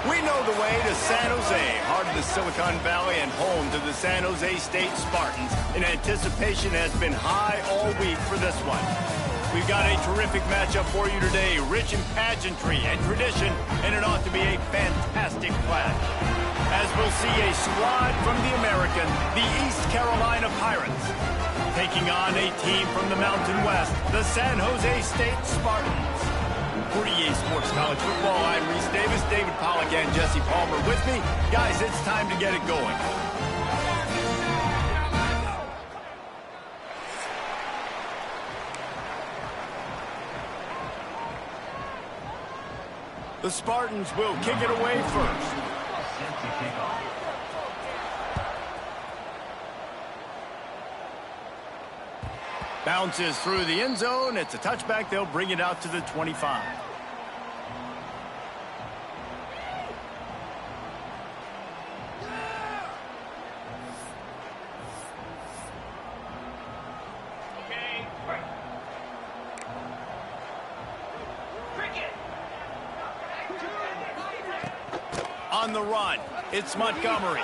We know the way to San Jose, heart of the Silicon Valley and home to the San Jose State Spartans. And anticipation has been high all week for this one. We've got a terrific matchup for you today, rich in pageantry and tradition, and it ought to be a fantastic clash. As we'll see a squad from the American, the East Carolina Pirates, taking on a team from the Mountain West, the San Jose State Spartans. For EA Sports College Football, I'm Reese Davis, David Pollack, and Jesse Palmer with me. Guys, it's time to get it going. The Spartans will kick it away first. Bounces through the end zone. It's a touchback. They'll bring it out to the 25. On the run, it's Montgomery.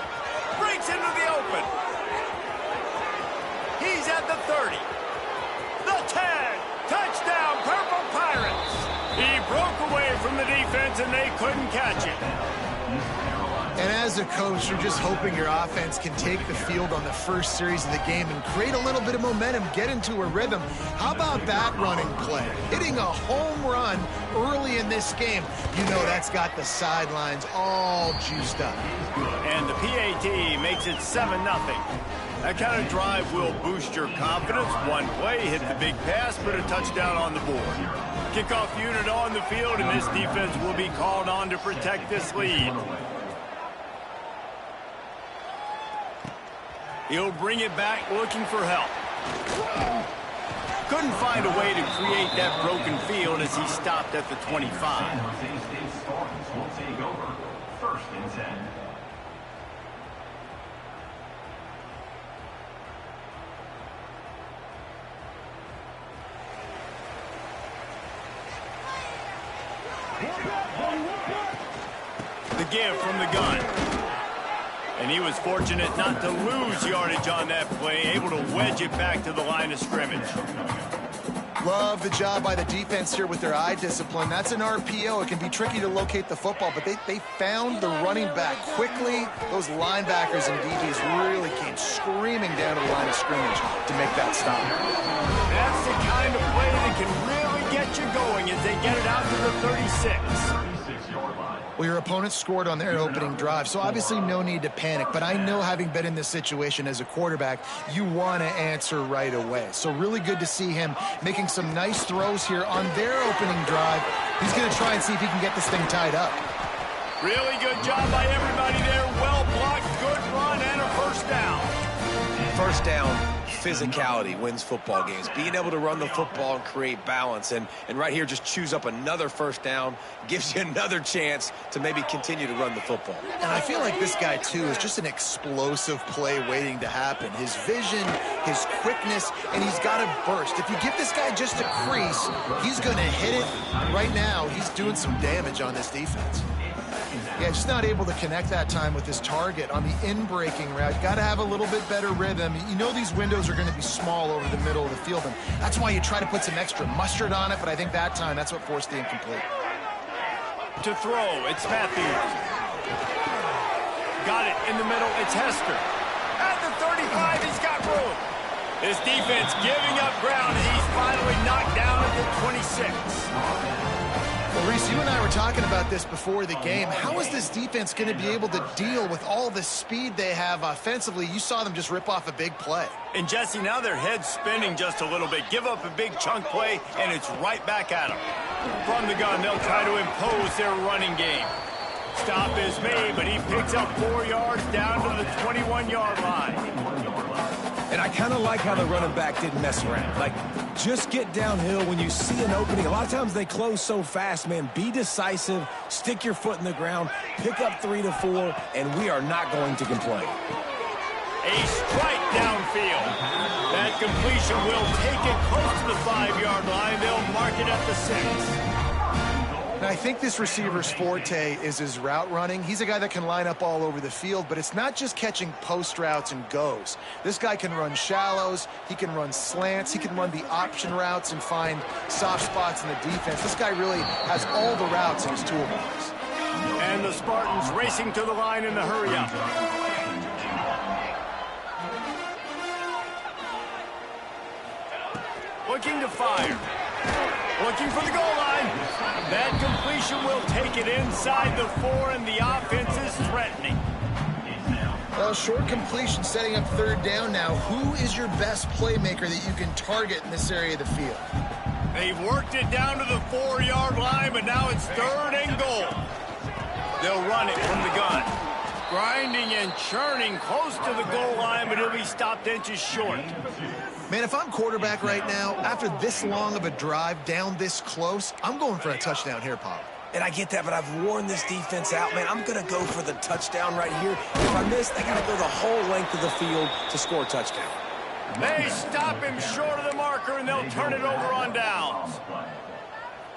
Breaks into the open. He's at the 30. The 10. Touchdown, Purple Pirates. He broke away from the defense, and they couldn't catch it. And as a coach, you're just hoping your offense can take the field on the first series of the game and create a little bit of momentum, get into a rhythm. How about that running play? Hitting a home run early in this game. You know that's got the sidelines all juiced up. And the PAT makes it 7-0. That kind of drive will boost your confidence. One play, hit the big pass, put a touchdown on the board. Kickoff unit on the field, and this defense will be called on to protect this lead. He'll bring it back looking for help. Couldn't find a way to create that broken field as he stopped at the 25. San Jose State Spartans will take over. 1st and 10. The give from the gun. And he was fortunate not to lose yardage on that play, able to wedge it back to the line of scrimmage. Love the job by the defense here with their eye discipline. That's an RPO. It can be tricky to locate the football, but they found the running back quickly. Those linebackers and DBs really came screaming down to the line of scrimmage to make that stop. That's the kind of play that can really get you going as they get it out to the 36. Well, your opponent scored on their opening drive, so obviously no need to panic. But I know, having been in this situation as a quarterback, you want to answer right away. So really good to see him making some nice throws here on their opening drive. He's going to try and see if he can get this thing tied up. Really good job by everybody there. Well blocked, good run, and a first down. First down, physicality wins football games. Being able to run the football and create balance. And right here, just choose up another first down, gives you another chance to maybe continue to run the football. And I feel like this guy, too, is just an explosive play waiting to happen. His vision, his quickness, and he's got a burst. If you give this guy just a crease, he's going to hit it. Right now, he's doing some damage on this defense. Yeah, just not able to connect that time with his target on the in-breaking route. Got to have a little bit better rhythm. You know these windows are going to be small over the middle of the field, and that's why you try to put some extra mustard on it, but I think that time, that's what forced the incomplete. To throw, it's Matthews. Got it in the middle, it's Hester. At the 35, he's got room. This defense giving up ground as he's finally knocked down at the 26. Well, Reese, you and I were talking about this before the game. How is this defense going to be able to deal with all the speed they have offensively? You saw them just rip off a big play. And, Jesse, now their head's spinning just a little bit. Give up a big chunk play, and it's right back at them. From the gun, they'll try to impose their running game. Stop is made, but he picks up 4 yards down to the 21-yard line. And I kind of like how the running back didn't mess around. Like, just get downhill when you see an opening. A lot of times they close so fast, man. Be decisive, stick your foot in the ground, pick up 3 to 4, and we are not going to complain. A strike downfield. That completion will take it close to the 5-yard line. They'll mark it at the 6. And I think this receiver's forte is his route running. He's a guy that can line up all over the field, but it's not just catching post routes and goes. This guy can run shallows, he can run slants, he can run the option routes and find soft spots in the defense. This guy really has all the routes in his toolbox. And the Spartans racing to the line in the hurry-up. Looking to fire. Looking for the goal line. That completion will take it inside the 4, and the offense is threatening. Well, short completion setting up third down now. Who is your best playmaker that you can target in this area of the field? They've worked it down to the 4-yard line, but now it's 3rd and goal. They'll run it from the gun. Grinding and churning close to the goal line, but he'll be stopped inches short. Man, if I'm quarterback right now, after this long of a drive down this close, I'm going for a touchdown here, Paul. And I get that, but I've worn this defense out, man. I'm going to go for the touchdown right here. If I miss, I got to go the whole length of the field to score a touchdown. They stop him short of the marker, and they'll turn it over on downs.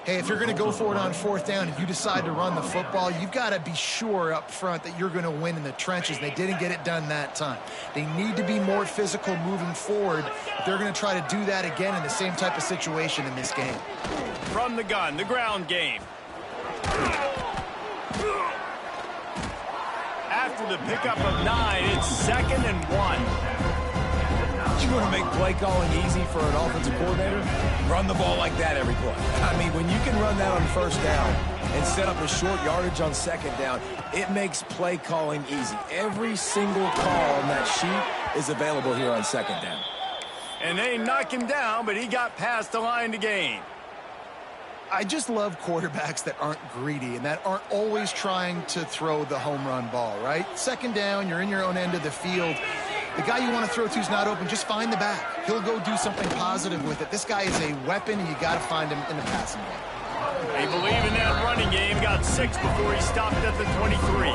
Hey, if you're going to go for it on 4th down and you decide to run the football, you've got to be sure up front that you're going to win in the trenches. They didn't get it done that time. They need to be more physical moving forward if they're going to try to do that again in the same type of situation in this game. From the gun, the ground game. After the pickup of 9, it's 2nd and 1. You want to make play calling easy for an offensive coordinator? Run the ball like that every play. I mean, when you can run that on 1st down and set up a short yardage on 2nd down, it makes play calling easy. Every single call on that sheet is available here on 2nd down. And they knock him down, but he got past the line to gain. I just love quarterbacks that aren't greedy and that aren't always trying to throw the home run ball, right? 2nd down, you're in your own end of the field. The guy you want to throw to is not open. Just find the back. He'll go do something positive with it. This guy is a weapon, and you got to find him in the passing game. They believe in that running game. Got 6 before he stopped at the 23.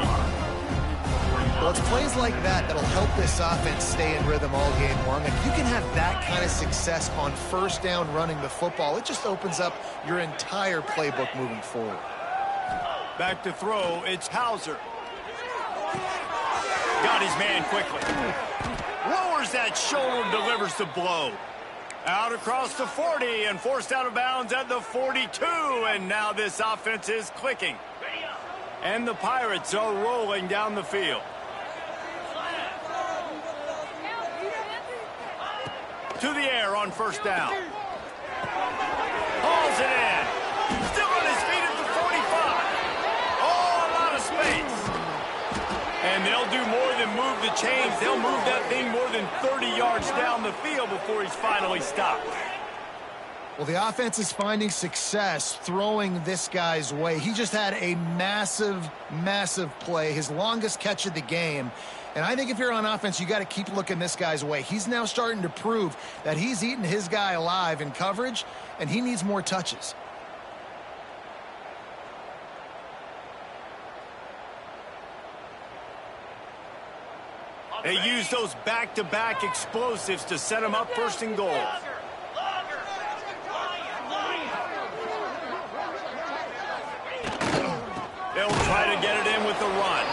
Well, it's plays like that that'll help this offense stay in rhythm all game long. If you can have that kind of success on 1st down running the football, it just opens up your entire playbook moving forward. Back to throw, it's Hauser. Got his man quickly. Lowers that shoulder, delivers the blow. Out across the 40 and forced out of bounds at the 42. And now this offense is clicking. And the Pirates are rolling down the field. To the air on 1st down. Hauls it in. Still on his feet at the 45. Oh, a lot of space. And they'll do more than move the chains. They'll move that thing more than 30 yards down the field before he's finally stopped. Well, the offense is finding success throwing this guy's way. He just had a massive, massive play, his longest catch of the game. And I think if you're on offense, you got to keep looking this guy's way. He's now starting to prove that he's eating his guy alive in coverage, and he needs more touches. They use those back-to-back explosives to set him up 1st and goal. They'll try to get it in with the run.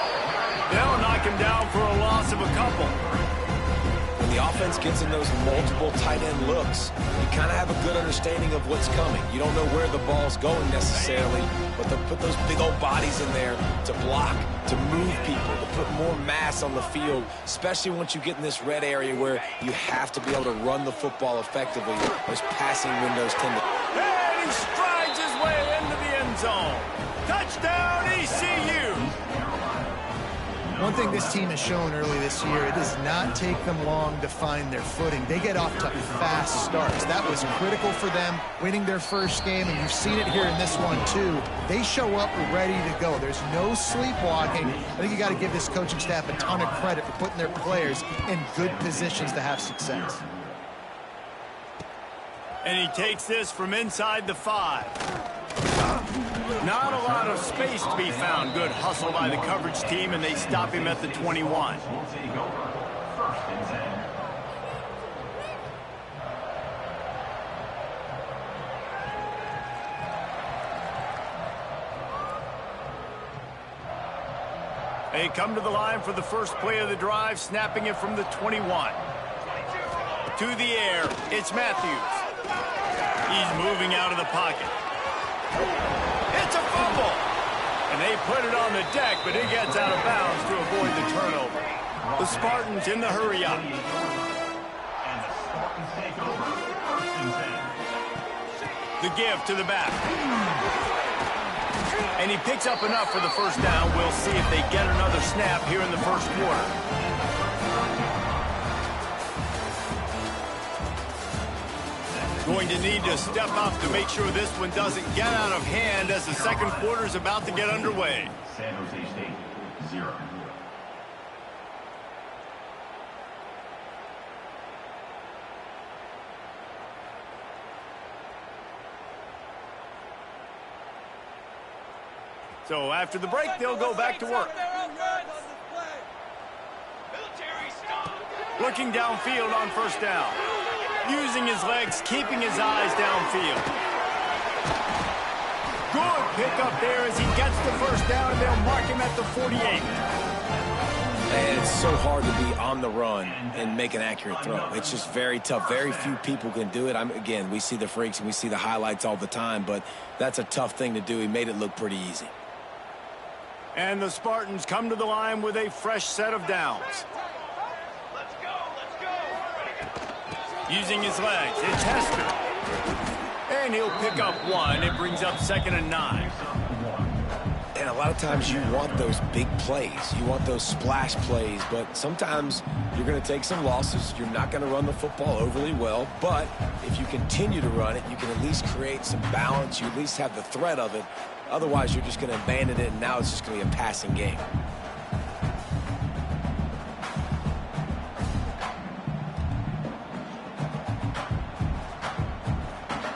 They'll knock him down for a loss of a couple. When the offense gets in those multiple tight end looks, you kind of have a good understanding of what's coming. You don't know where the ball's going necessarily, but they'll put those big old bodies in there to block, to move people, to put more mass on the field, especially once you get in this red area where you have to be able to run the football effectively. Those passing windows tend to... And he strides his way into the end zone. Touchdown, ECU! One thing this team has shown early this year, it does not take them long to find their footing. They get off to fast starts. That was critical for them, winning their first game, and you've seen it here in this one, too. They show up ready to go. There's no sleepwalking. I think you got to give this coaching staff a ton of credit for putting their players in good positions to have success. And he takes this from inside the 5. Not a lot of space to be found. Good hustle by the coverage team, and they stop him at the 21. We'll take over 1st and 10. They come to the line for the first play of the drive, snapping it from the 21. To the air, it's Matthews. He's moving out of the pocket. It's a fumble. And they put it on the deck, but it gets out of bounds to avoid the turnover. The Spartans in the hurry up. And the Spartans take over, 1st and 10. The give to the back. And he picks up enough for the first down. We'll see if they get another snap here in the first quarter. Going to need to step up to make sure this one doesn't get out of hand as the second quarter is about to get underway. San Jose State, 0. So after the break, they'll go back to work. Looking downfield on first down. Using his legs, keeping his eyes downfield. Good pickup there as he gets the first down, and they'll mark him at the 48. And it's so hard to be on the run and make an accurate throw. It's just very tough. Very few people can do it. Again, we see the freaks and we see the highlights all the time, but that's a tough thing to do. He made it look pretty easy. And the Spartans come to the line with a fresh set of downs. Using his legs, it's Hester. And he'll pick up one. It brings up 2nd and 9. And a lot of times you want those big plays. You want those splash plays, but sometimes you're going to take some losses. You're not going to run the football overly well, but if you continue to run it, you can at least create some balance. You at least have the threat of it. Otherwise, you're just going to abandon it, and now it's just going to be a passing game.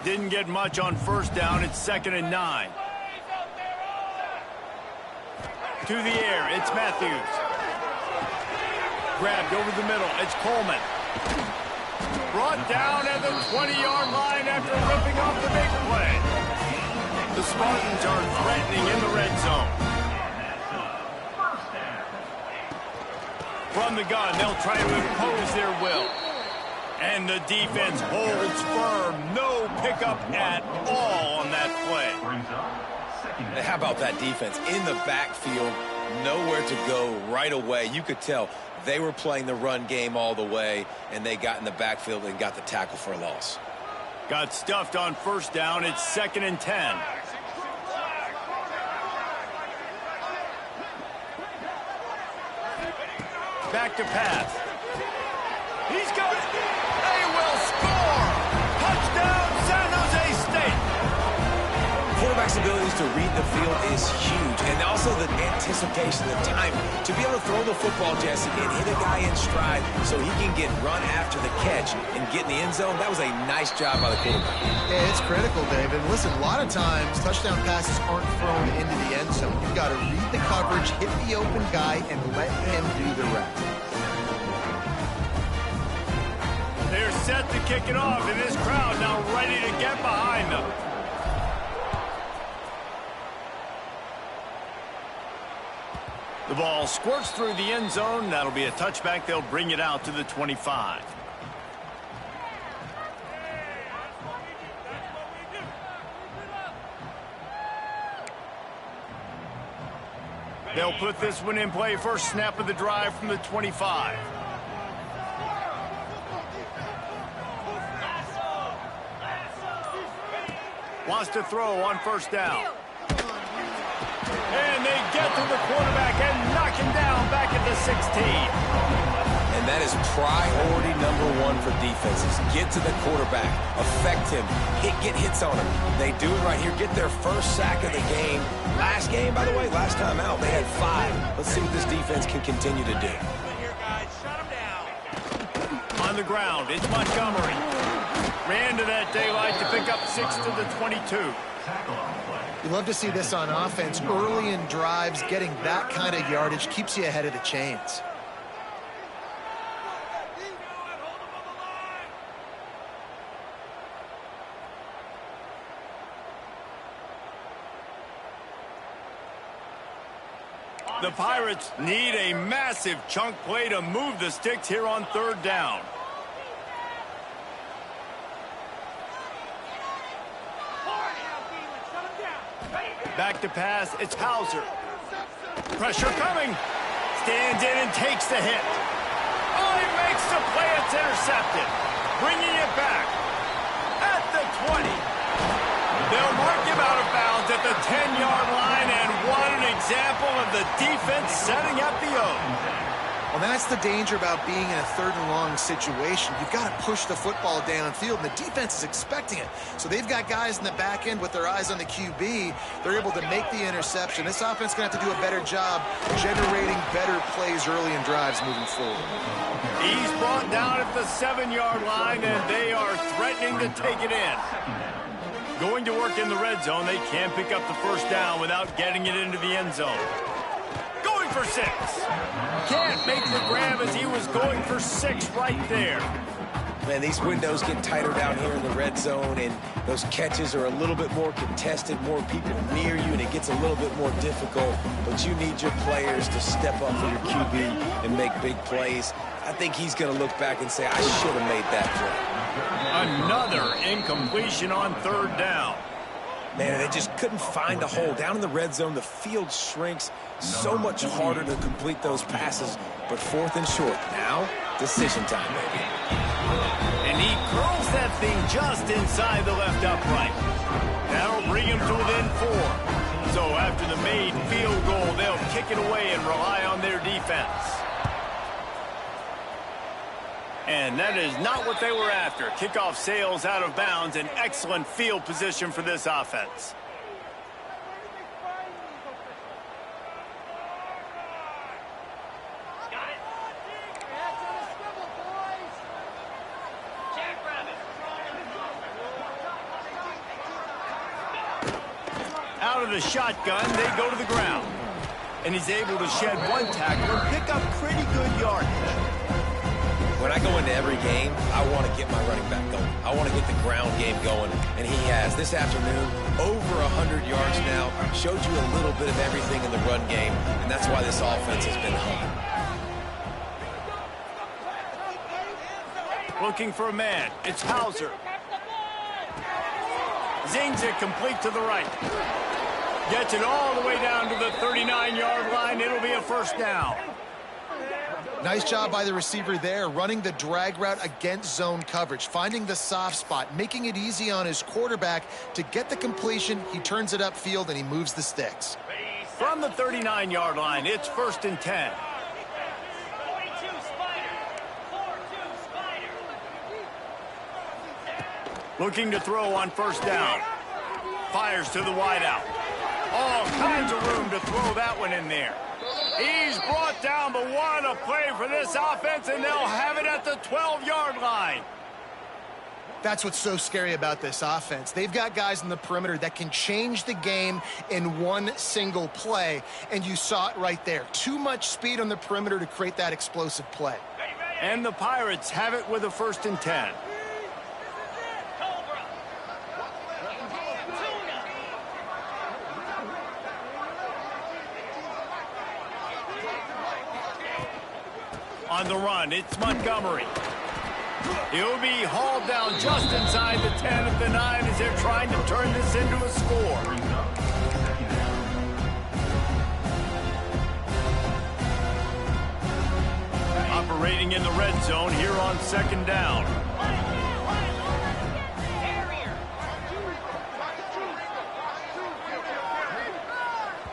Didn't get much on first down. It's 2nd and 9. To the air, it's Matthews. Grabbed over the middle, it's Coleman. Brought down at the 20-yard line after ripping off the big play. The Spartans are threatening in the red zone. From the gun, they'll try to impose their will. And the defense holds firm. No pickup at all on that play. How about that defense? In the backfield, nowhere to go right away. You could tell they were playing the run game all the way, and they got in the backfield and got the tackle for a loss. Got stuffed on first down. It's 2nd and 10. Back to pass. He's got it. They will score. Touchdown, San Jose State. Quarterback's abilities to read the field is huge, and also the anticipation, the time to be able to throw the football, Jesse, and hit a guy in stride so he can get run after the catch and get in the end zone. That was a nice job by the quarterback. Yeah, it's critical, David. Listen, a lot of times touchdown passes aren't thrown into the end zone. You've got to read the coverage, hit the open guy, and let him do the rest. They're set to kick it off, and this crowd now ready to get behind them. The ball squirts through the end zone. That'll be a touchback. They'll bring it out to the 25. They'll put this one in play. First snap of the drive from the 25. Wants to throw on first down. And they get to the quarterback and knock him down back at the 16. And that is priority number one for defenses. Get to the quarterback, affect him, get hits on him. They do it right here, get their first sack of the game. Last game, by the way, last time out, they had 5. Let's see what this defense can continue to do. On the ground, it's Montgomery. Ran to that daylight to pick up 6 to the 22. You love to see this on offense. Early in drives, getting that kind of yardage keeps you ahead of the chains. The Pirates need a massive chunk play to move the sticks here on third down. Back to pass, it's Hauser. Pressure coming. Stands in and takes the hit. Oh, he makes the play. It's intercepted. Bringing it back at the 20. They'll mark him out of bounds at the 10-yard line, and what an example of the defense setting up the O. Well, that's the danger about being in a third and long situation. You've got to push the football downfield, and the defense is expecting it. So they've got guys in the back end with their eyes on the QB. They're able to make the interception. This offense is going to have to do a better job generating better plays early in drives moving forward. He's brought down at the 7-yard line, and they are threatening to take it in. Going to work in the red zone, they can't pick up the first down without getting it into the end zone. Going for 6. Can't make the grab as he was going for 6 right there. Man, these windows get tighter down here in the red zone, and those catches are a little bit more contested, more people near you, and it gets a little bit more difficult. But you need your players to step up for your QB and make big plays. I think he's going to look back and say, I should have made that play. Another incompletion on third down. Man, they just couldn't find a hole. Down in the red zone, the field shrinks. So much harder to complete those passes. But 4th and short. Now, decision time, baby. And he curls that thing just inside the left upright. That'll bring him to within 4. So after the made field goal, they'll kick it away and rely on their defense. And that is not what they were after. Kickoff sails out of bounds. An excellent field position for this offense. Out of the shotgun, they go to the ground. And he's able to shed 1 tackle and pick up pretty good yardage. When I go into every game, I want to get my running back going. I want to get the ground game going, and he has. This afternoon, over 100 yards now, showed you a little bit of everything in the run game, and that's why this offense has been humming. Looking for a man. It's Hauser. Zings it complete to the right. Gets it all the way down to the 39-yard line. It'll be a first down. Nice job by the receiver there, running the drag route against zone coverage, finding the soft spot, making it easy on his quarterback to get the completion. He turns it upfield, and he moves the sticks. From the 39-yard line, it's 1st and 10. Looking to throw on first down. Fires to the wideout. All kinds of room to throw that one in there. He's brought down, but what a play for this offense, and they'll have it at the 12-yard line. That's what's so scary about this offense. They've got guys in the perimeter that can change the game in one single play, and you saw it right there. Too much speed on the perimeter to create that explosive play. And the Pirates have it with a 1st and 10. On the run, it's Montgomery. He'll be hauled down just inside the 10 at the 9 as they're trying to turn this into a score. Operating in the red zone here on 2nd down.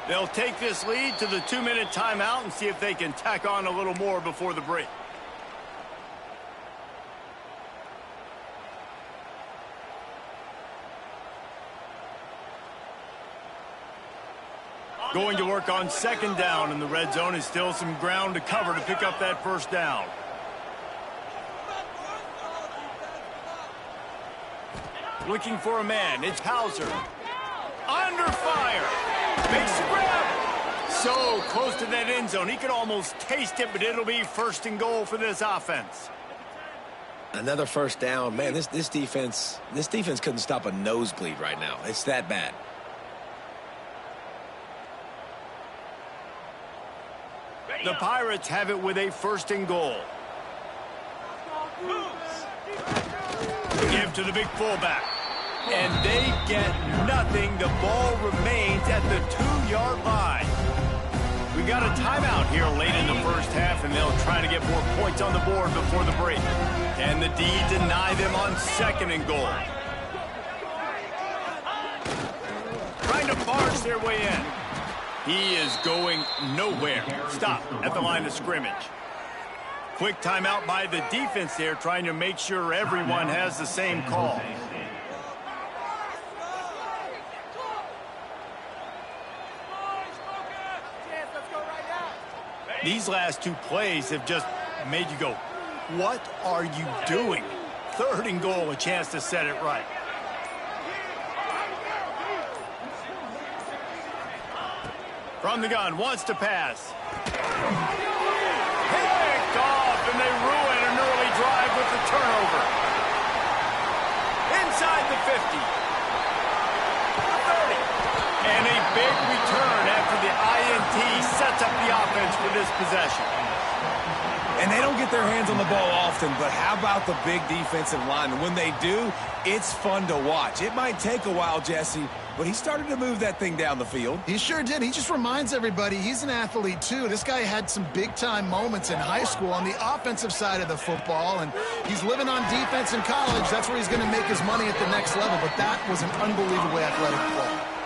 They'll take this lead to the 2-minute timeout and see if they can tack on a little more before the break. Going to work on 2nd down in the red zone is still some ground to cover to pick up that first down. Looking for a man. It's Hauser. Under fire. Makes the grab. So close to that end zone. He could almost taste it, but it'll be 1st and goal for this offense. Another first down. Man, this defense couldn't stop a nosebleed right now. It's that bad. The Pirates have it with a 1st and goal. Give to the big fullback. And they get nothing. The ball remains at the 2-yard line. We got a timeout here late in the first half, and they'll try to get more points on the board before the break. Can the D deny them on 2nd and goal? Trying to barge their way in. He is going nowhere. Stop at the line of scrimmage. Quick timeout by the defense there, trying to make sure everyone has the same call. These last 2 plays have just made you go, what are you doing? 3rd and goal, a chance to set it right. From the gun, wants to pass. Picked off, and they ruin an early drive with the turnover. Inside the 50. 30. And a big return after the INT sets up the offense for this possession. And they don't get their hands on the ball often, but how about the big defensive line? When they do, it's fun to watch. It might take a while, Jesse, but he started to move that thing down the field. He sure did. He just reminds everybody he's an athlete, too. This guy had some big-time moments in high school on the offensive side of the football, and he's living on defense in college. That's where he's going to make his money at the next level, but that was an unbelievably athletic play.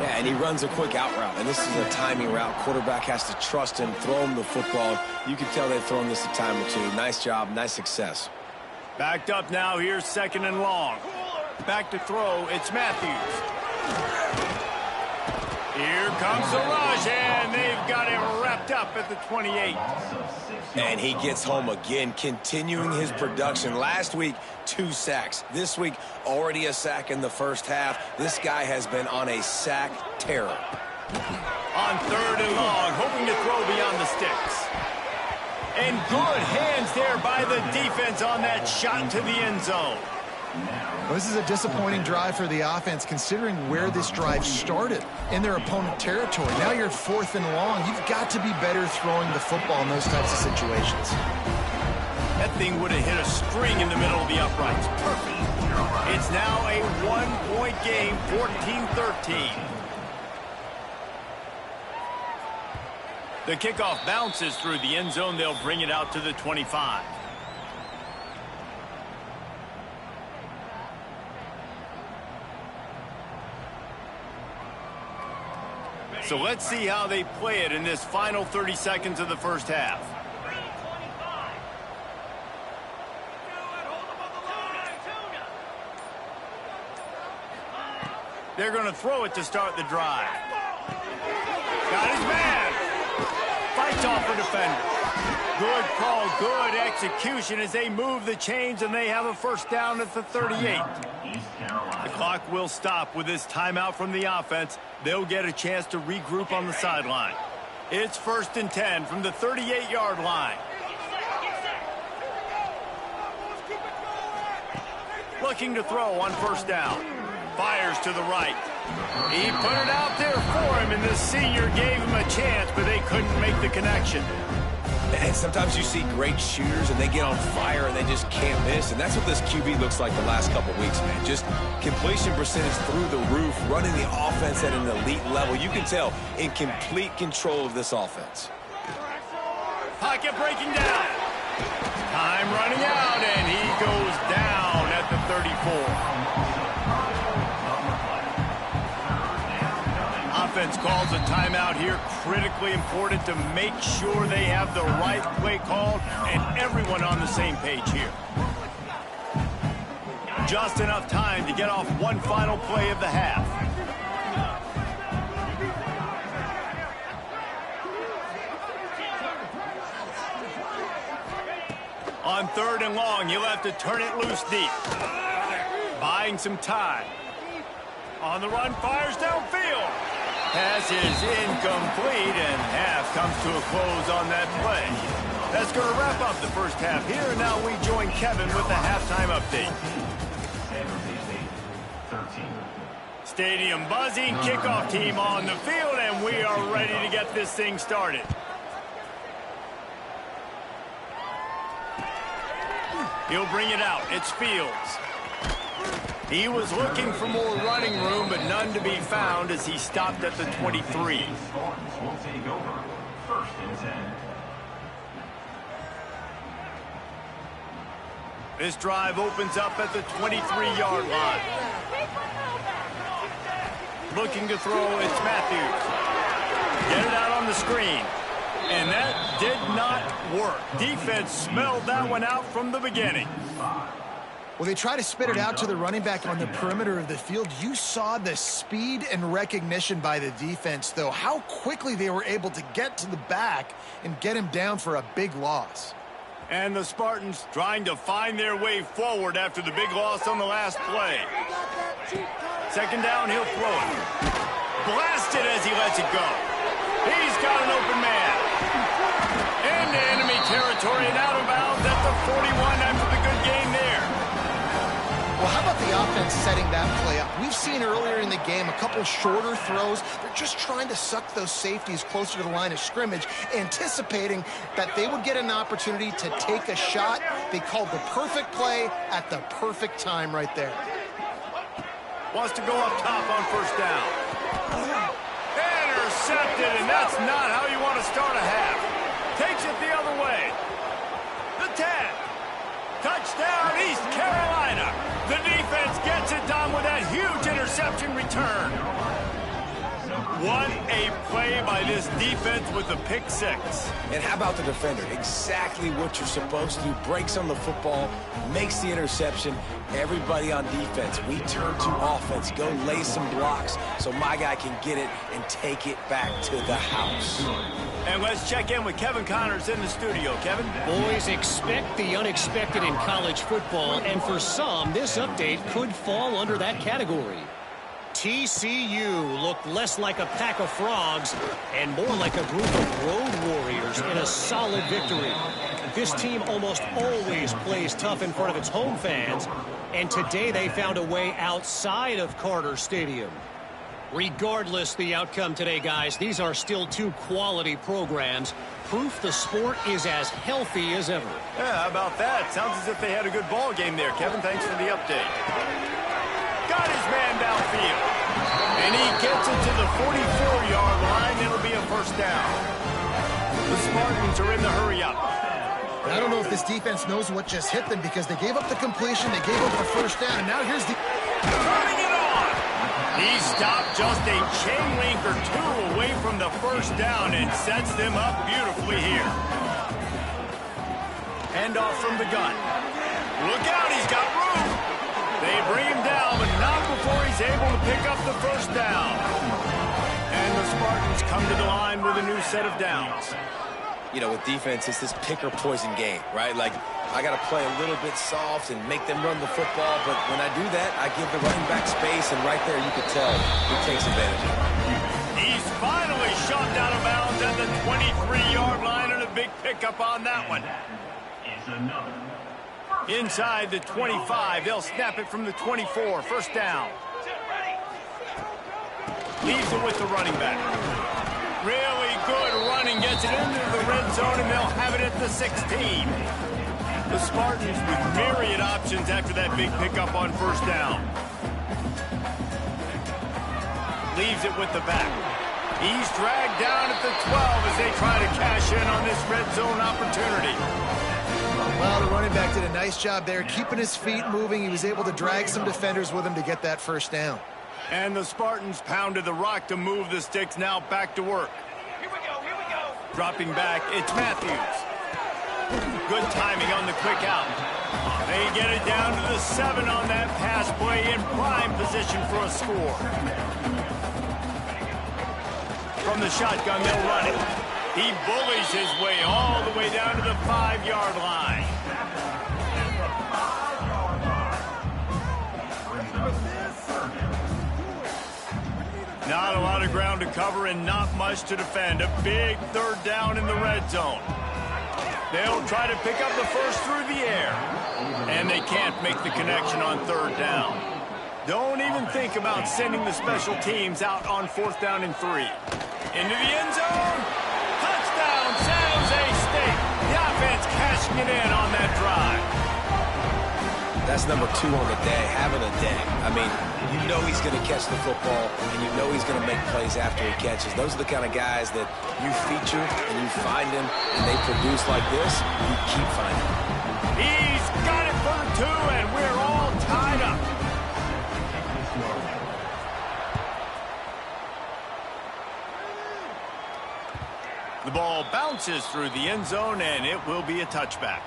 Yeah, and he runs a quick out route, and this is a timing route. Quarterback has to trust him, throw him the football. You can tell they've thrown this a time or 2. Nice job, nice success. Backed up now, here's 2nd and long. Back to throw, it's Matthews. Here comes the rush, and they've got him wrapped up at the 28. And he gets home again, continuing his production. Last week, 2 sacks. This week, already a sack in the first half. This guy has been on a sack terror. On 3rd and long, hoping to throw beyond the sticks. And good hands there by the defense on that shot to the end zone. Well, this is a disappointing drive for the offense, considering where this drive started in their opponent territory. Now you're at 4th and long. You've got to be better throwing the football in those types of situations. That thing would have hit a string in the middle of the uprights. Perfect. It's now a 1-point game, 14-13. The kickoff bounces through the end zone. They'll bring it out to the 25. So let's see how they play it in this final 30 seconds of the first half. They're going to throw it to start the drive. Got his man. Fights off a defender. Good call, good execution as they move the chains, and they have a 1st down at the 38. The clock will stop with this timeout from the offense. They'll get a chance to regroup on the sideline. It's 1st and 10 from the 38-yard line. Looking to throw on 1st down. Fires to the right. He put it out there for him, and the senior gave him a chance, but they couldn't make the connection. And sometimes you see great shooters, and they get on fire, and they just can't miss. And that's what this QB looks like the last couple weeks, man. Just completion percentage through the roof, running the offense at an elite level. You can tell in complete control of this offense. Pocket breaking down. Time running out, and he goes down at the 34. Offense calls a timeout here. Critically important to make sure they have the right play called and everyone on the same page here. Just enough time to get off one final play of the half. On 3rd and long, you'll have to turn it loose deep. Buying some time. On the run, fires downfield. Pass is incomplete, and half comes to a close on that play. That's going to wrap up the first half here, and now we join Kevin with the halftime update. Stadium buzzing, kickoff team on the field, and we are ready to get this thing started. He'll bring it out. It's Fields. He was looking for more running room, but none to be found as he stopped at the 23. Spartans will take over. 1st and 10. This drive opens up at the 23-yard line. Looking to throw, it's Matthews. Get it out on the screen. And that did not work. Defense smelled that one out from the beginning. Well, they try to spit it out to the running back on the perimeter of the field. You saw the speed and recognition by the defense, though, how quickly they were able to get to the back and get him down for a big loss. And the Spartans trying to find their way forward after the big loss on the last play. 2nd down, he'll throw it. Blasted as he lets it go. He's got an open man. Into enemy territory and out of bounds at the 41 after the good game there. Well, how about the offense setting that play up? We've seen earlier in the game a couple shorter throws. They're just trying to suck those safeties closer to the line of scrimmage, anticipating that they would get an opportunity to take a shot. They called the perfect play at the perfect time right there. Wants to go up top on 1st down. Intercepted, and that's not how you want to start a half. Takes it the other way. The 10. Touchdown, East Carolina. The defense gets it done with that huge interception return. What a play by this defense with the pick 6. And how about the defender? Exactly what you're supposed to do. Breaks on the football, makes the interception. Everybody on defense, we turn to offense. Go lay some blocks so my guy can get it and take it back to the house. And let's check in with Kevin Connors in the studio. Kevin? Boys, expect the unexpected in college football, and for some, this update could fall under that category. TCU looked less like a pack of frogs and more like a group of road warriors in a solid victory. This team almost always plays tough in front of its home fans, and today they found a way outside of Carter Stadium. Regardless the outcome today, guys, these are still 2 quality programs. Proof the sport is as healthy as ever. Yeah, how about that? Sounds as if they had a good ball game there. Kevin, thanks for the update. Got his man downfield. And he gets it to the 44-yard line. It'll be a 1st down. The Spartans are in the hurry-up. I don't know if this defense knows what just hit them because they gave up the completion, they gave up the 1st down, and now here's the... Turning it on! He stopped just a chain link or 2 away from the 1st down and sets them up beautifully here. Handoff from the gun. Look out, he's got room! They bring him down, but not before he's able to pick up the 1st down. And the Spartans come to the line with a new set of downs. You know, with defense, it's this pick or poison game, right? Like, I got to play a little bit soft and make them run the football, but when I do that, I give the running back space, and right there you can tell he takes advantage of it. He's finally shoved out of bounds at the 23-yard line, and a big pickup on that one. Inside the 25, they'll snap it from the 24, 1st down. Leaves it with the running back. Really good running, gets it into the red zone, and they'll have it at the 16. The Spartans with myriad options after that big pickup on 1st down. Leaves it with the back. He's dragged down at the 12 as they try to cash in on this red zone opportunity. Well, the running back did a nice job there, keeping his feet moving. He was able to drag some defenders with him to get that 1st down. And the Spartans pounded the rock to move the sticks, now back to work. Here we go. Dropping back, it's Matthews. Good timing on the quick out. They get it down to the 7 on that pass play, in prime position for a score. From the shotgun, they'll run it. He bullies his way all the way down to the 5-yard line. Not a lot of ground to cover and not much to defend. A big 3rd down in the red zone. They'll try to pick up the 1st through the air. And they can't make the connection on 3rd down. Don't even think about sending the special teams out on 4th down and 3. Into the end zone. Touchdown, San Jose State. The offense cashing it in on that drive. That's number 2 on the day, having a day. I mean, you know he's going to catch the football, and you know he's going to make plays after he catches. Those are the kind of guys that you feature and you find them, and they produce like this, you keep finding them. He's got it for the 2, and we're all tied up. The ball bounces through the end zone, and it will be a touchback.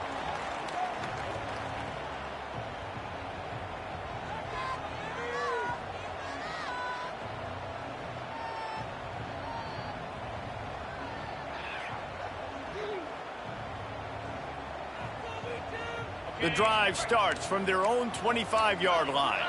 The drive starts from their own 25-yard line.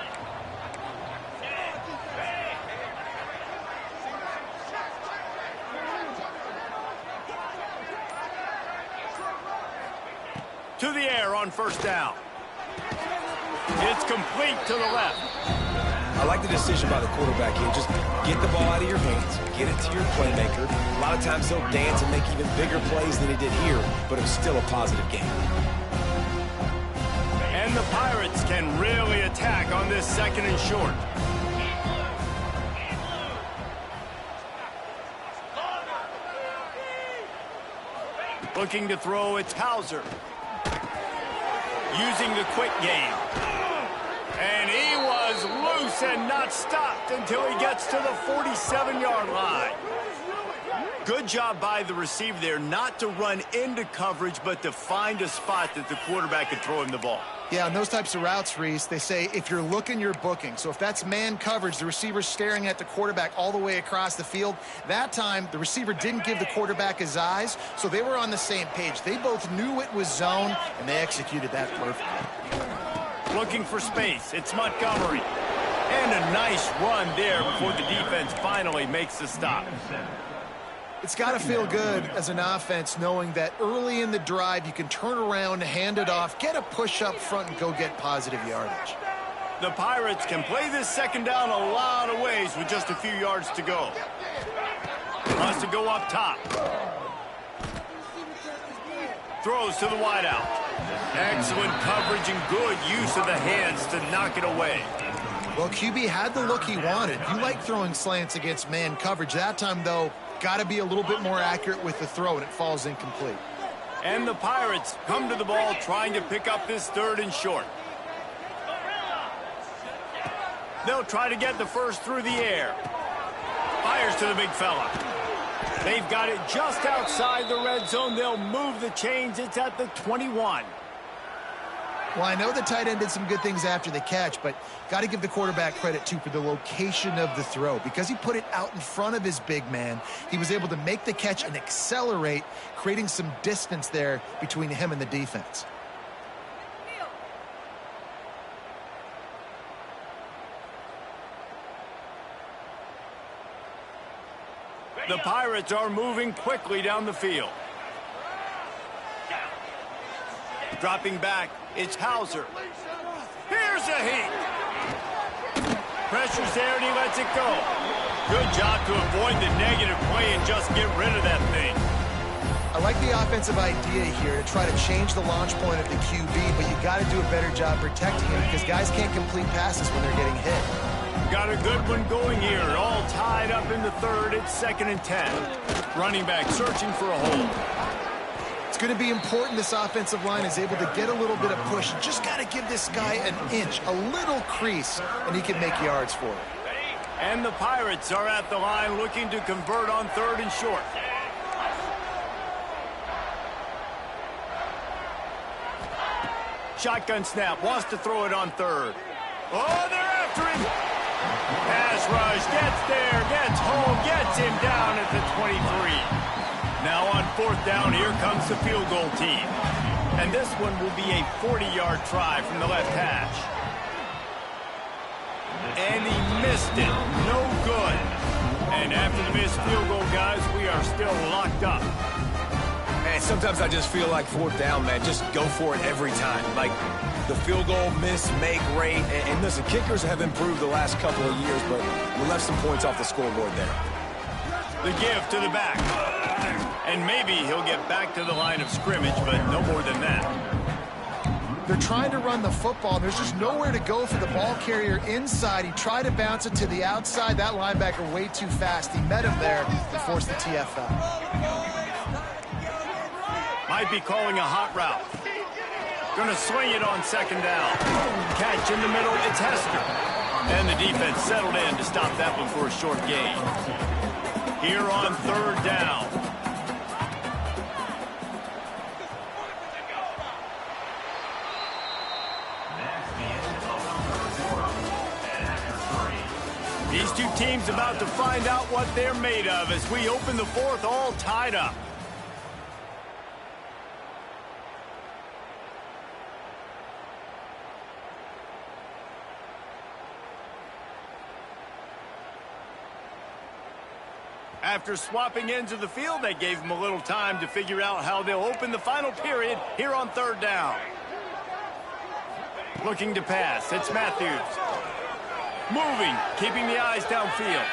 To the air on first down. It's complete to the left. I like the decision by the quarterback here. Just get the ball out of your hands, get it to your playmaker. A lot of times he'll dance and make even bigger plays than he did here, but it was still a positive game. And the Pirates can really attack on this 2nd and short. Looking to throw, it's Hauser. Using the quick game. And he was loose and not stopped until he gets to the 47-yard line. Good job by the receiver there not to run into coverage, but to find a spot that the quarterback could throw him the ball. Yeah, on those types of routes, Reese, they say if you're looking, you're booking. So if that's man coverage, the receiver's staring at the quarterback all the way across the field. That time, the receiver didn't give the quarterback his eyes, so they were on the same page. They both knew it was zone, and they executed that perfectly. Looking for space. It's Montgomery. And a nice run there before the defense finally makes the stop. It's got to feel good as an offense knowing that early in the drive you can turn around, hand it off, get a push up front, and go get positive yardage. The Pirates can play this 2nd down a lot of ways with just a few yards to go. Wants to go up top. Throws to the wideout. Excellent coverage and good use of the hands to knock it away. Well, QB had the look he wanted. You like throwing slants against man coverage. That time, though, got to be a little bit more accurate with the throw, and it falls incomplete. And the Pirates come to the ball trying to pick up this 3rd and short. They'll try to get the first through the air. Fires to the big fella. They've got it just outside the red zone. They'll move the chains. It's at the 21. Well, I know the tight end did some good things after the catch, but got to give the quarterback credit, too, for the location of the throw. Because he put it out in front of his big man, he was able to make the catch and accelerate, creating some distance there between him and the defense. The Pirates are moving quickly down the field. Dropping back, it's Hauser. Here's a heat. Pressure's there and he lets it go. Good job to avoid the negative play and just get rid of that thing. I like the offensive idea here to try to change the launch point of the QB, but you got to do a better job protecting him because guys can't complete passes when they're getting hit. Got a good one going here. All tied up in the 3rd. It's 2nd and 10. Running back searching for a hole. It's going to be important this offensive line is able to get a little bit of push. You just got to give this guy an inch, a little crease, and he can make yards for it. And the Pirates are at the line looking to convert on 3rd and short. Shotgun snap, wants to throw it on 3rd. Oh, they're after him. Pass rush, gets there, gets home, gets him down at the 23. Now on 4th down, here comes the field goal team. And this one will be a 40-yard try from the left hash. And he missed it. No good. And after the missed field goal, guys, we are still locked up. Man, sometimes I just feel like 4th down, man. Just go for it every time. Like the field goal miss, make rate. And listen, kickers have improved the last couple of years, but we left some points off the scoreboard there. The give to the back. And maybe he'll get back to the line of scrimmage, but no more than that. They're trying to run the football. There's just nowhere to go for the ball carrier inside. He tried to bounce it to the outside. That linebacker way too fast. He met him there and forced the TFL. Might be calling a hot route. Going to swing it on second down. Catch in the middle, it's Hester. And the defense settled in to stop that one for a short gain. Here on third down. These two teams about to find out what they're made of as we open the fourth all tied up. After swapping ends of the field, they gave them a little time to figure out how they'll open the final period here on third down. Looking to pass, it's Matthews. Moving, keeping the eyes downfield.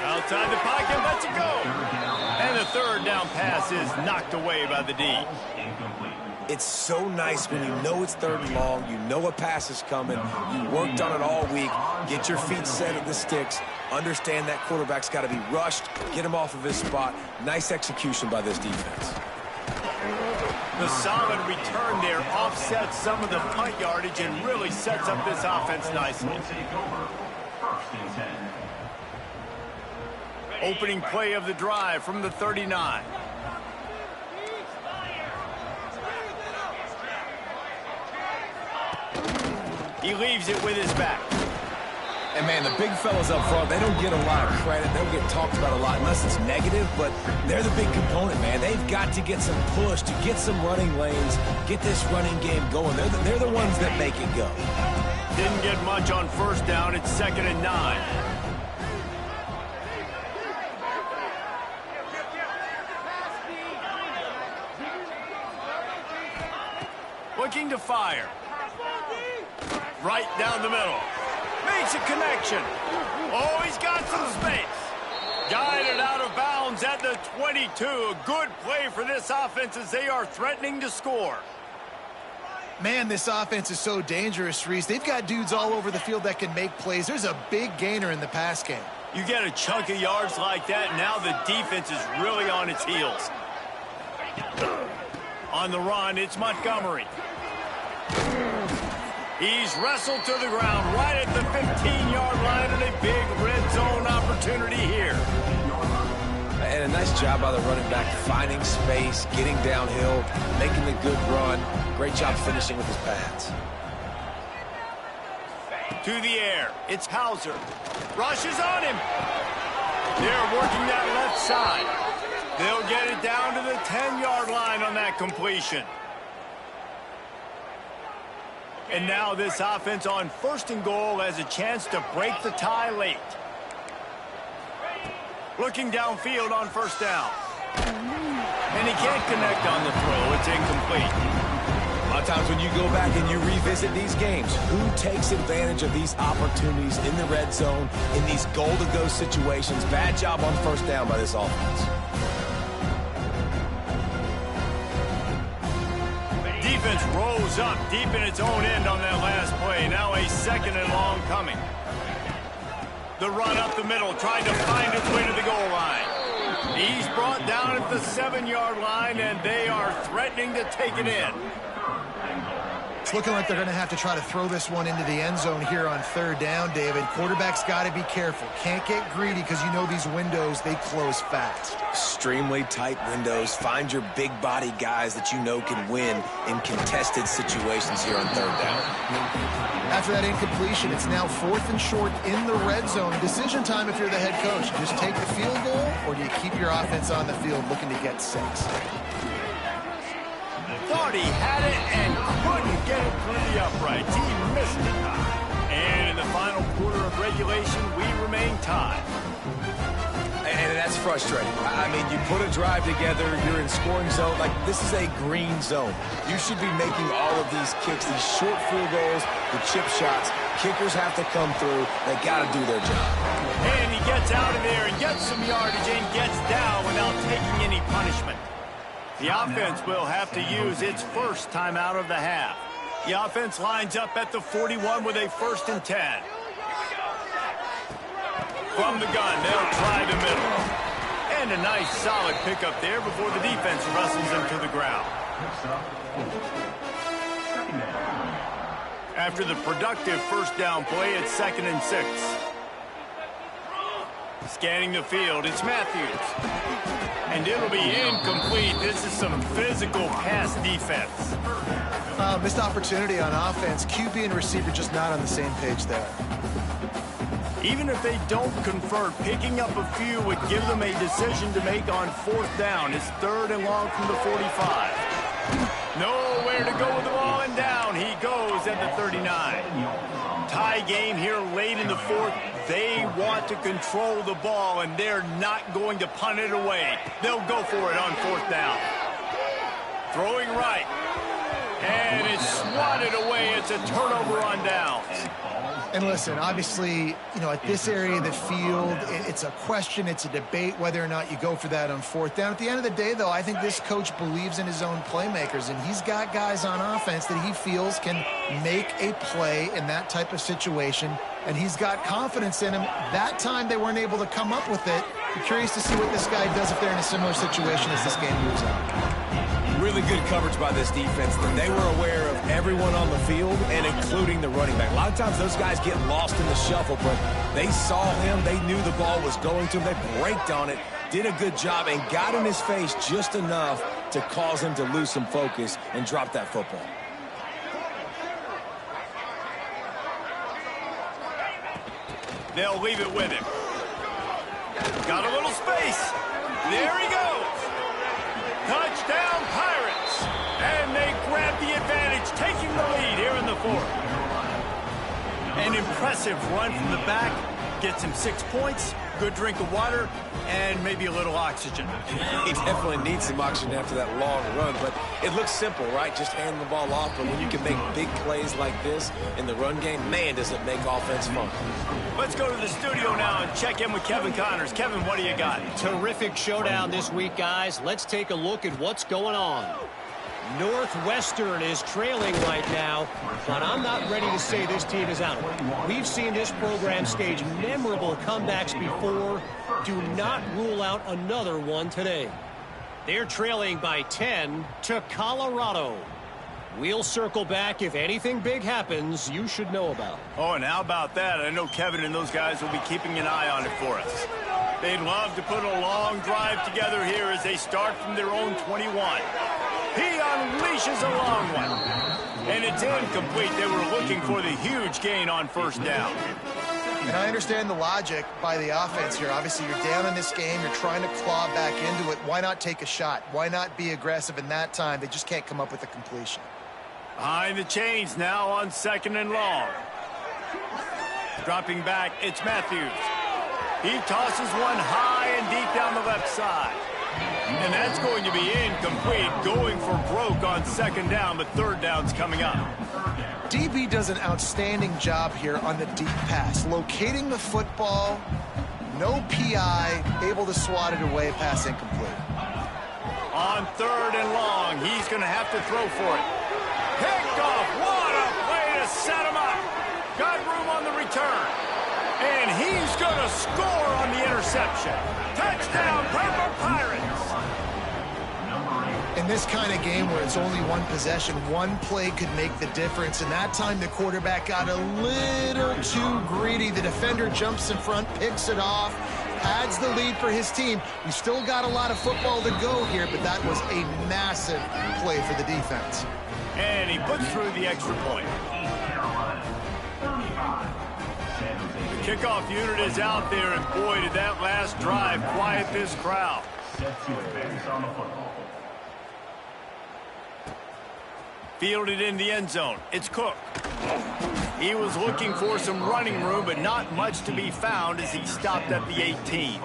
Outside the pocket, lets it go. And the third down pass is knocked away by the D. It's so nice when you know it's third and long, you know a pass is coming, you worked on it all week, get your feet set at the sticks, understand that quarterback's got to be rushed, get him off of his spot. Nice execution by this defense. The solid return there offsets some of the punt yardage and really sets up this offense nicely. Opening play of the drive from the 39. He leaves it with his back. And, man, the big fellas up front, they don't get a lot of credit. They don't get talked about a lot unless it's negative, but they're the big component, man. They've got to get some push, to get some running lanes, get this running game going. They're the ones that make it go. Didn't get much on first down. It's 2nd and 9. Looking to fire. Right down the middle. Makes a connection. Oh, he's got some space. Guided out of bounds at the 22. A good play for this offense as they are threatening to score. Man, this offense is so dangerous, Reese. They've got dudes all over the field that can make plays. There's a big gainer in the pass game. You get a chunk of yards like that, now the defense is really on its heels. On the run, it's Montgomery. He's wrestled to the ground right at the 15-yard line and a big red zone opportunity here. And a nice job by the running back, finding space, getting downhill, making the good run. Great job finishing with his pads. To the air, it's Hauser. Rushes on him. They're working that left side. They'll get it down to the 10-yard line on that completion. And now this offense on 1st and goal has a chance to break the tie late. Looking downfield on 1st down. And he can't connect on the throw. It's incomplete. A lot of times when you go back and you revisit these games, who takes advantage of these opportunities in the red zone, in these goal-to-go situations? Bad job on 1st down by this offense. Defense rolls up deep in its own end on that last play. Now a 2nd and long coming. The run up the middle, trying to find its way to the goal line. He's brought down at the 7-yard line, and they are threatening to take it in. It's looking like they're going to have to try to throw this one into the end zone here on 3rd down, David. Quarterback's got to be careful. Can't get greedy because you know these windows, they close fast. Extremely tight windows. Find your big body guys that you know can win in contested situations here on 3rd down. After that incompletion, it's now 4th and short in the red zone. Decision time if you're the head coach. Just take the field goal, or do you keep your offense on the field looking to get 6? Thought he had it and couldn't get it through the uprights. He missed it. And in the final quarter of regulation, we remain tied. And that's frustrating. I mean, you put a drive together, you're in scoring zone. Like, this is a green zone. You should be making all of these kicks, these short field goals, the chip shots. Kickers have to come through. They got to do their job. And he gets out of there and gets some yardage and gets down without taking any punishment. The offense will have to use its first timeout of the half. The offense lines up at the 41 with a 1st and 10. From the gun, they'll try the middle. And a nice solid pickup there before the defense wrestles him to the ground. After the productive 1st down play, it's 2nd and 6. Scanning the field, it's Matthews. And it'll be incomplete. This is some physical pass defense. Missed opportunity on offense. QB and receiver just not on the same page there. Even if they don't convert, picking up a few would give them a decision to make on 4th down. It's 3rd and long from the 45. Nowhere to go with the ball, and down he goes at the 39. Tie game here late in the 4th. They want to control the ball, and they're not going to punt it away. They'll go for it on 4th down. Throwing right. And it's swatted away. It's a turnover on downs. And listen, obviously, at this area of the field, it's a question, it's a debate whether or not you go for that on 4th down. At the end of the day, though, I think this coach believes in his own playmakers, and he's got guys on offense that he feels can make a play in that type of situation, and he's got confidence in him. That time they weren't able to come up with it. I'm curious to see what this guy does if they're in a similar situation as this game moves on. Really good coverage by this defense. They were aware of everyone on the field and including the running back. A lot of times those guys get lost in the shuffle, but they saw him. They knew the ball was going to him. They braked on it, did a good job, and got in his face just enough to cause him to lose some focus and drop that football. They'll leave it with him. Got a little space. There he goes. Touchdown, Pirates! And they grab the advantage, taking the lead here in the 4th. An impressive run from the back. Gets him 6 points, good drink of water, and maybe a little oxygen. He definitely needs some oxygen after that long run, but it looks simple, right? Just hand the ball off, but when you can make big plays like this in the run game, man, does it make offense fun. Let's go to the studio now and check in with Kevin Connors. Kevin, what do you got? Terrific showdown this week, guys. Let's take a look at what's going on. Northwestern is trailing right now, but I'm not ready to say this team is out. We've seen this program stage memorable comebacks before. Do not rule out another one today. They're trailing by 10 to Colorado. We'll circle back if anything big happens you should know about. Oh, and how about that? I know Kevin and those guys will be keeping an eye on it for us. They'd love to put a long drive together here as they start from their own 21. He unleashes a long one. And it's incomplete. They were looking for the huge gain on 1st down. And I understand the logic by the offense here. Obviously, you're down in this game. You're trying to claw back into it. Why not take a shot? Why not be aggressive in that time? They just can't come up with a completion. Behind the chains now on 2nd and long. Dropping back, it's Matthews. He tosses one high and deep down the left side. And that's going to be incomplete, going for broke on 2nd down, but 3rd down's coming up. DB does an outstanding job here on the deep pass. Locating the football, no PI, able to swat it away, pass incomplete. On 3rd and long, he's going to have to throw for it. Picked off, what a play to set him up. Got room on the return. And he's going to score on the interception. Touchdown, Purple Pirates. In this kind of game where it's only one possession, one play could make the difference. And that time the quarterback got a little too greedy. The defender jumps in front, picks it off, adds the lead for his team. We still got a lot of football to go here, but that was a massive play for the defense. And he puts through the extra point. The kickoff unit is out there, and boy, did that last drive quiet this crowd. Fielded in the end zone. It's Cook. He was looking for some running room, but not much to be found as he stopped at the 18.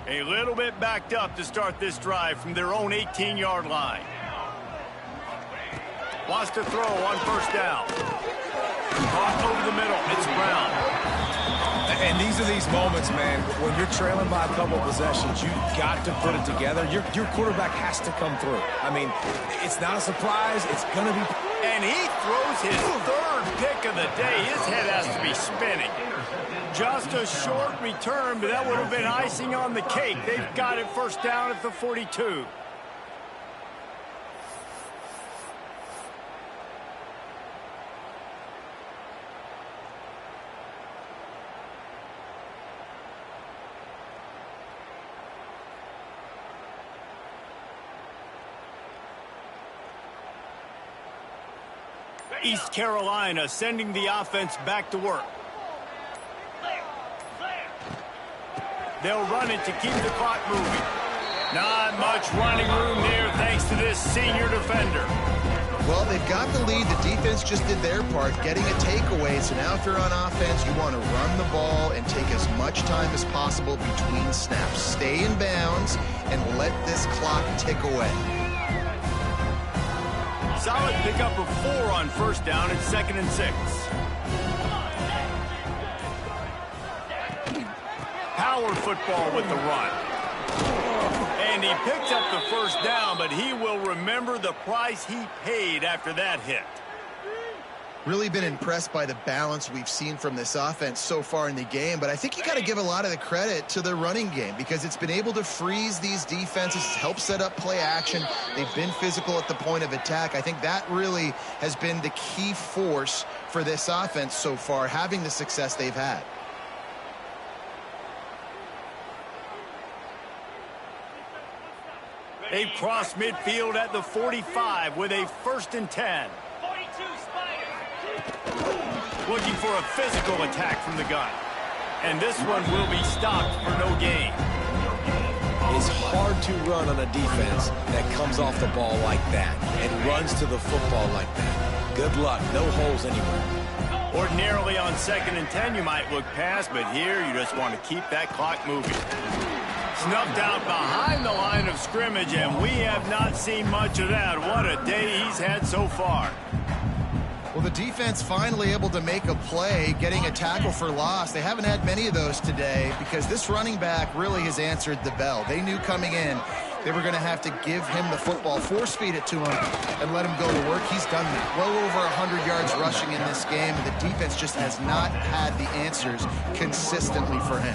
A little bit backed up to start this drive from their own 18-yard line. Wants to throw on 1st down. Caught over the middle. It's Brown. And these are these moments, man, when you're trailing by a couple of possessions, you've got to put it together. Your quarterback has to come through. I mean, it's not a surprise. It's going to be. And he throws his third pick of the day. His head has to be spinning. Just a short return, but that would have been icing on the cake. They've got it first down at the 42. East Carolina sending the offense back to work. They'll run it to keep the clock moving. Not much running room there thanks to this senior defender. Well, they've got the lead. The defense just did their part, getting a takeaway. So now if you're on offense, you want to run the ball and take as much time as possible between snaps. Stay in bounds and let this clock tick away. Solid pickup of 4 on first down and 2nd and 6. Power football with the run. And he picks up the first down, but he will remember the price he paid after that hit. Really been impressed by the balance we've seen from this offense so far in the game, but I think you got to give a lot of the credit to the running game because it's been able to freeze these defenses, help set up play action. They've been physical at the point of attack. I think that really has been the key force for this offense so far, having the success they've had. They've crossed midfield at the 45 with a 1st and 10. Looking for a physical attack from the gun. And this one will be stopped for no gain. It's hard to run on a defense that comes off the ball like that and runs to the football like that. Good luck. No holes anywhere. Ordinarily on 2nd and 10, you might look past, but here you just want to keep that clock moving. Snuffed out behind the line of scrimmage, and we have not seen much of that. What a day he's had so far. Well, the defense finally able to make a play, getting a tackle for loss. They haven't had many of those today because this running back really has answered the bell. They knew coming in they were going to have to give him the football, force feed it to him, and let him go to work. He's done that. Well over 100 yards rushing in this game. The defense just has not had the answers consistently for him.